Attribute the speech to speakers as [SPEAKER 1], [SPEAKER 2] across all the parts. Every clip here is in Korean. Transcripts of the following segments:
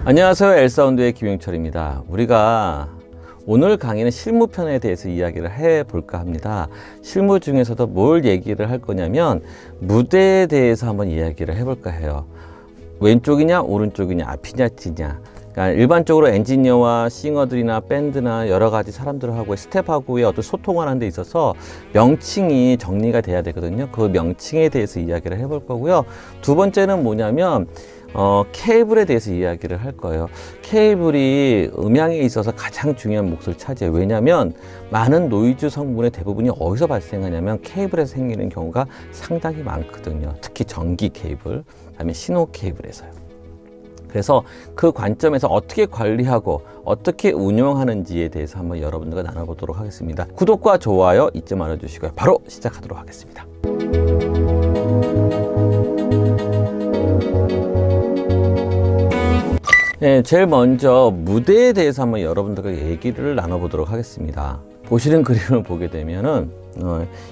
[SPEAKER 1] 안녕하세요. 엘사운드의 김용철입니다. 우리가 오늘 강의는 실무편에 대해서 이야기를 해볼까 합니다. 실무 중에서도 뭘 얘기를 할 거냐면 무대에 대해서 한번 이야기를 해볼까 해요. 왼쪽이냐 오른쪽이냐 앞이냐 뒤냐. 그러니까 일반적으로 엔지니어와 싱어들이나 밴드나 여러 가지 사람들하고의 스텝하고의 어떤 소통을 하는 데 있어서 명칭이 정리가 돼야 되거든요. 그 명칭에 대해서 이야기를 해볼 거고요. 두 번째는 뭐냐면 케이블에 대해서 이야기를 할 거예요. 케이블이 음향에 있어서 가장 중요한 몫을 차지해요. 왜냐하면 많은 노이즈 성분의 대부분이 어디서 발생하냐면 케이블에서 생기는 경우가 상당히 많거든요. 특히 전기 케이블, 그다음에 신호 케이블에서요. 그래서 그 관점에서 어떻게 관리하고 어떻게 운용하는지에 대해서 한번 여러분들과 나눠보도록 하겠습니다. 구독과 좋아요 잊지 말아주시고요. 바로 시작하도록 하겠습니다. 네, 제일 먼저 무대에 대해서 한번 여러분들과 얘기를 나눠보도록 하겠습니다. 보시는 그림을 보게 되면은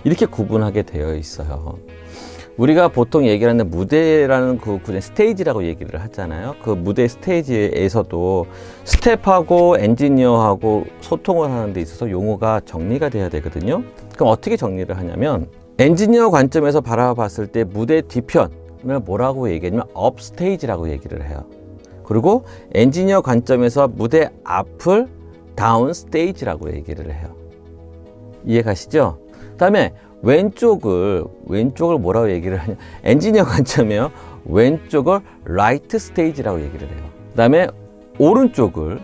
[SPEAKER 1] 이렇게 구분하게 되어 있어요. 우리가 보통 얘기를 하는 무대라는 그 스테이지라고 얘기를 하잖아요. 그 무대 스테이지에서도 스텝하고 엔지니어하고 소통을 하는 데 있어서 용어가 정리가 돼야 되거든요. 그럼 어떻게 정리를 하냐면 엔지니어 관점에서 바라봤을 때 무대 뒤편을 뭐라고 얘기하냐면 업스테이지라고 얘기를 해요. 그리고 엔지니어 관점에서 무대 앞을 다운 스테이지라고 얘기를 해요. 이해가시죠? 그 다음에 왼쪽을 뭐라고 얘기를 하냐. 엔지니어 관점이에요. 왼쪽을 라이트 스테이지라고 얘기를 해요. 그 다음에 오른쪽을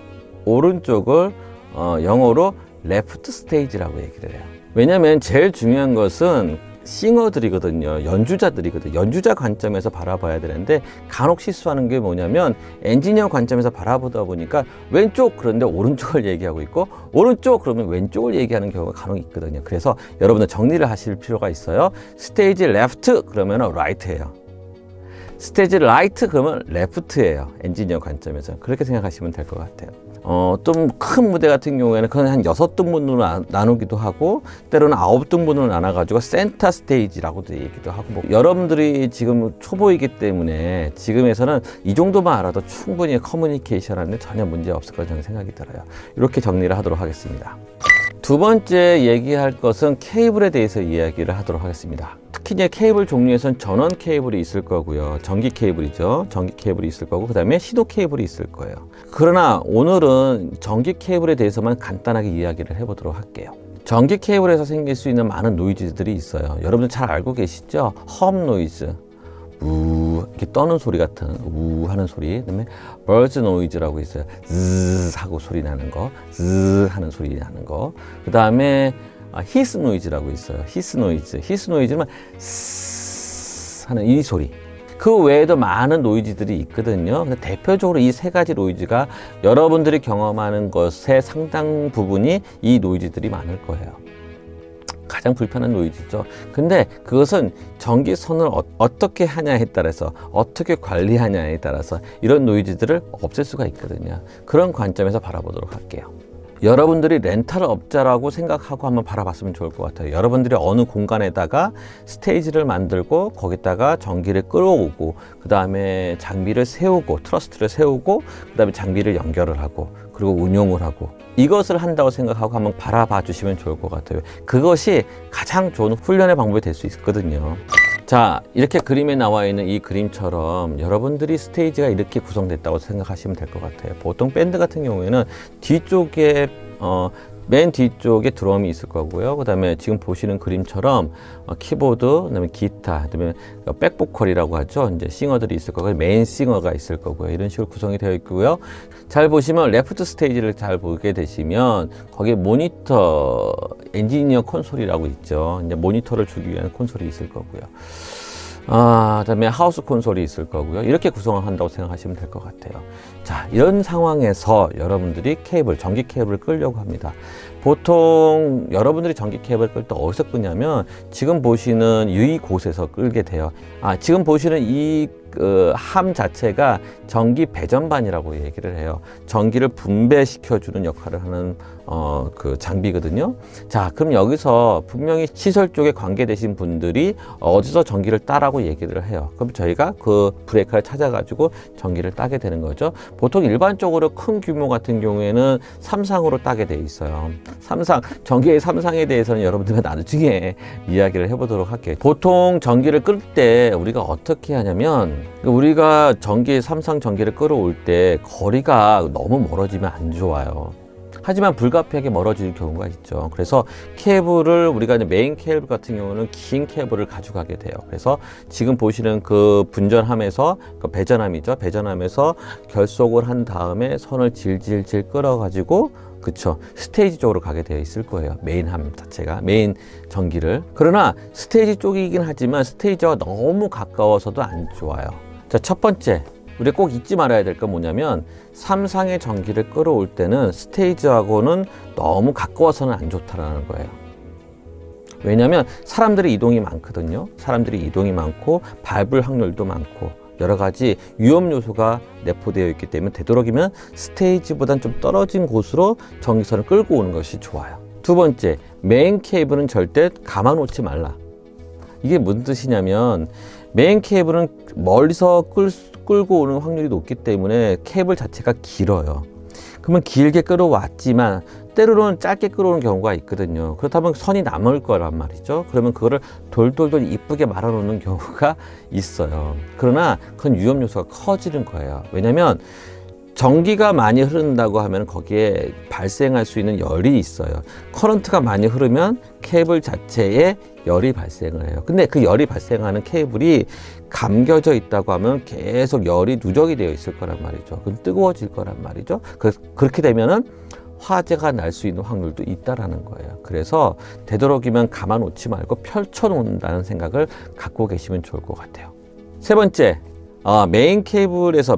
[SPEAKER 1] 영어로 레프트 스테이지라고 얘기를 해요. 왜냐면 제일 중요한 것은 싱어들이거든요. 연주자들이거든요. 연주자 관점에서 바라봐야 되는데 간혹 실수하는 게 뭐냐면 엔지니어 관점에서 바라보다 보니까 왼쪽 그런데 오른쪽을 얘기하고 있고 오른쪽 그러면 왼쪽을 얘기하는 경우가 간혹 있거든요. 그래서 여러분들 정리를 하실 필요가 있어요. 스테이지 레프트 그러면 라이트예요. 스테이지 라이트 그러면 레프트예요. 엔지니어 관점에서. 그렇게 생각하시면 될 것 같아요. 좀 큰 무대 같은 경우에는 그건 한 6등분으로 나누기도 하고 때로는 9등분으로 나눠가지고 센터 스테이지라고도 얘기도 하고 여러분들이 지금 초보이기 때문에 지금에서는 이 정도만 알아도 충분히 커뮤니케이션 하는데 전혀 문제 없을 거라고 저는 생각이 들어요. 이렇게 정리를 하도록 하겠습니다. 두 번째 얘기할 것은 케이블에 대해서 이야기를 하도록 하겠습니다. 특히 이제 케이블 종류에서는 전원 케이블이 있을 거고요. 전기 케이블이죠. 전기 케이블이 있을 거고 그 다음에 신호 케이블이 있을 거예요. 그러나 오늘은 전기 케이블에 대해서만 간단하게 이야기를 해보도록 할게요. 전기 케이블에서 생길 수 있는 많은 노이즈들이 있어요. 여러분들 잘 알고 계시죠? 험 노이즈. 우 이렇게 떠는 소리 같은 우 하는 소리. 그다음에 버즈 노이즈라고 있어요. 즈 하고 소리 나는 거, 즈 하는 소리 나는 거. 그다음에 히스 노이즈라고 있어요. 히스 노이즈는 스 하는 이 소리. 그 외에도 많은 노이즈들이 있거든요. 근데 대표적으로 이 세 가지 노이즈가 여러분들이 경험하는 것의 상당 부분이 이 노이즈들이 많을 거예요. 가장 불편한 노이즈죠. 근데 그것은 전기선을 어떻게 하냐에 따라서 어떻게 관리하냐에 따라서 이런 노이즈들을 없앨 수가 있거든요. 그런 관점에서 바라보도록 할게요. 여러분들이 렌탈 업자라고 생각하고 한번 바라봤으면 좋을 것 같아요. 여러분들이 어느 공간에다가 스테이지를 만들고 거기다가 전기를 끌어오고 그 다음에 장비를 세우고 트러스트를 세우고 그 다음에 장비를 연결을 하고 그리고 운용을 하고 이것을 한다고 생각하고 한번 바라봐 주시면 좋을 것 같아요. 그것이 가장 좋은 훈련의 방법이 될 수 있거든요. 자, 이렇게 그림에 나와 있는 이 그림처럼 여러분들이 스테이지가 이렇게 구성됐다고 생각하시면 될 것 같아요. 보통 밴드 같은 경우에는 뒤쪽에 맨 뒤쪽에 드럼이 있을 거고요. 그 다음에 지금 보시는 그림처럼 키보드, 그 다음에 기타, 그 다음에 백보컬이라고 하죠. 이제 싱어들이 있을 거고요. 메인 싱어가 있을 거고요. 이런 식으로 구성이 되어 있고요. 잘 보시면 레프트 스테이지를 잘 보게 되시면 거기에 모니터, 엔지니어 콘솔이라고 있죠. 이제 모니터를 주기 위한 콘솔이 있을 거고요. 그다음에 하우스 콘솔이 있을 거고요. 이렇게 구성을 한다고 생각하시면 될 것 같아요. 자, 이런 상황에서 여러분들이 전기 케이블을 끌려고 합니다. 보통 여러분들이 전기 케이블을 끌 때 어디서 끄냐면 지금 보시는 이 곳에서 끌게 돼요. 지금 보시는 이 함 자체가 전기 배전반이라고 얘기를 해요. 전기를 분배시켜주는 역할을 하는 그 장비거든요. 자, 그럼 여기서 분명히 시설 쪽에 관계되신 분들이 어디서 전기를 따라고 얘기를 해요. 그럼 저희가 그 브레이커를 찾아가지고 전기를 따게 되는 거죠. 보통 일반적으로 큰 규모 같은 경우에는 삼상으로 따게 돼 있어요. 삼상, 전기의 삼상에 대해서는 여러분들과 나중에 이야기를 해보도록 할게요. 보통 전기를 끌 때 우리가 어떻게 하냐면, 우리가 삼상 전기를 끌어올 때 거리가 너무 멀어지면 안 좋아요. 하지만 불가피하게 멀어질 경우가 있죠. 그래서 케이블을 우리가 이제 메인 케이블 같은 경우는 긴 케이블을 가져가게 돼요. 그래서 지금 보시는 그 분전함에서, 그 배전함이죠. 배전함에서 결속을 한 다음에 선을 질질질 끌어가지고, 그쵸, 스테이지 쪽으로 가게 되어 있을 거예요. 메인함 자체가, 메인 전기를. 그러나 스테이지 쪽이긴 하지만 스테이지와 너무 가까워서도 안 좋아요. 자, 첫 번째, 우리가 꼭 잊지 말아야 될 건 뭐냐면, 삼상의 전기를 끌어올 때는 스테이지하고는 너무 가까워서는 안 좋다라는 거예요. 왜냐하면 사람들의 이동이 많거든요. 사람들이 이동이 많고 밟을 확률도 많고 여러 가지 위험 요소가 내포되어 있기 때문에 되도록이면 스테이지보다는 좀 떨어진 곳으로 전기선을 끌고 오는 것이 좋아요. 두 번째, 메인 케이블은 절대 감아놓지 말라. 이게 무슨 뜻이냐면, 메인 케이블은 멀리서 끌고 오는 확률이 높기 때문에 케이블 자체가 길어요. 그러면 길게 끌어왔지만 때로는 짧게 끌어오는 경우가 있거든요. 그렇다면 선이 남을 거란 말이죠. 그러면 그거를 돌돌돌 이쁘게 말아놓는 경우가 있어요. 그러나 그건 위험 요소가 커지는 거예요. 왜냐하면 전기가 많이 흐른다고 하면 거기에 발생할 수 있는 열이 있어요. 커런트가 많이 흐르면 케이블 자체에 열이 발생을 해요. 근데 그 열이 발생하는 케이블이 감겨져 있다고 하면 계속 열이 누적이 되어 있을 거란 말이죠. 그럼 뜨거워질 거란 말이죠. 그렇게 되면은 화재가 날 수 있는 확률도 있다라는 거예요. 그래서 되도록이면 감아 놓지 말고 펼쳐 놓는다는 생각을 갖고 계시면 좋을 것 같아요. 세 번째, 메인 케이블에서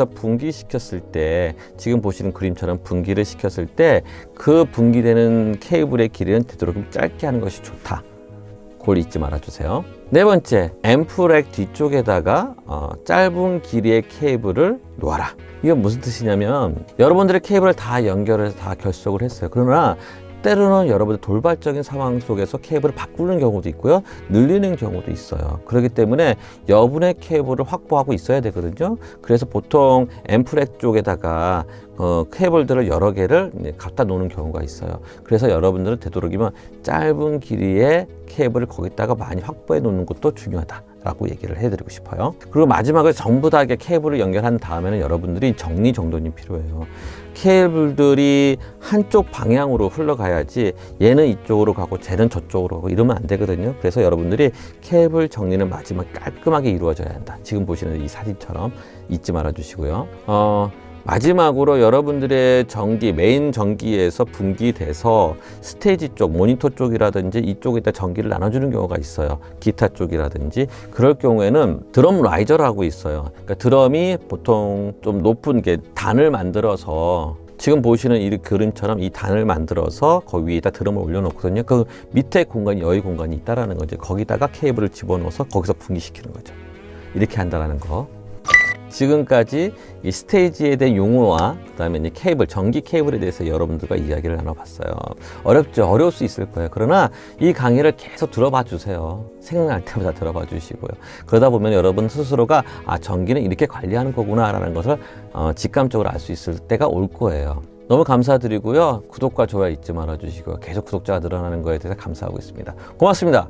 [SPEAKER 1] 분기시켰을 때, 지금 보시는 그림처럼 분기를 시켰을 때 그 분기되는 케이블의 길이는 되도록이면 짧게 하는 것이 좋다. 그걸 잊지 말아주세요. 네 번째, 앰프렉 뒤쪽에다가 짧은 길이의 케이블을 놓아라. 이건 무슨 뜻이냐면, 여러분들의 케이블을 다 연결해서 다 결속을 했어요. 그러나 때로는 여러분들 돌발적인 상황 속에서 케이블을 바꾸는 경우도 있고요, 늘리는 경우도 있어요. 그렇기 때문에 여분의 케이블을 확보하고 있어야 되거든요. 그래서 보통 앰프렉 쪽에다가 케이블들을 여러 개를 갖다 놓는 경우가 있어요. 그래서 여러분들은 되도록이면 짧은 길이의 케이블을 거기다가 많이 확보해 놓는 것도 중요하다라고 얘기를 해드리고 싶어요. 그리고 마지막으로 전부 다 케이블을 연결한 다음에는 여러분들이 정리정돈이 필요해요. 케이블들이 한쪽 방향으로 흘러가야지 얘는 이쪽으로 가고 쟤는 저쪽으로 가고 이러면 안 되거든요. 그래서 여러분들이 케이블 정리는 마지막에 깔끔하게 이루어져야 한다. 지금 보시는 이 사진처럼 잊지 말아 주시고요. 마지막으로 여러분들의 전기, 메인 전기에서 분기돼서 스테이지 쪽, 모니터 쪽이라든지 이쪽에다 전기를 나눠주는 경우가 있어요. 기타 쪽이라든지. 그럴 경우에는 드럼 라이저라고 있어요. 그러니까 드럼이 보통 좀 높은 게 단을 만들어서, 지금 보시는 이 그림처럼 이 단을 만들어서 거기 위에다 드럼을 올려놓거든요. 그 밑에 공간이 여유 공간이 있다라는 거죠. 거기다가 케이블을 집어넣어서 거기서 분기시키는 거죠. 이렇게 한다라는 거. 지금까지 이 스테이지에 대한 용어와 그다음에 이제 케이블, 전기 케이블에 대해서 여러분들과 이야기를 나눠봤어요. 어렵죠? 어려울 수 있을 거예요. 그러나 이 강의를 계속 들어봐 주세요. 생각날 때마다 들어봐 주시고요. 그러다 보면 여러분 스스로가 전기는 이렇게 관리하는 거구나 라는 것을 직감적으로 알 수 있을 때가 올 거예요. 너무 감사드리고요. 구독과 좋아요 잊지 말아 주시고요. 계속 구독자가 늘어나는 거에 대해서 감사하고 있습니다. 고맙습니다.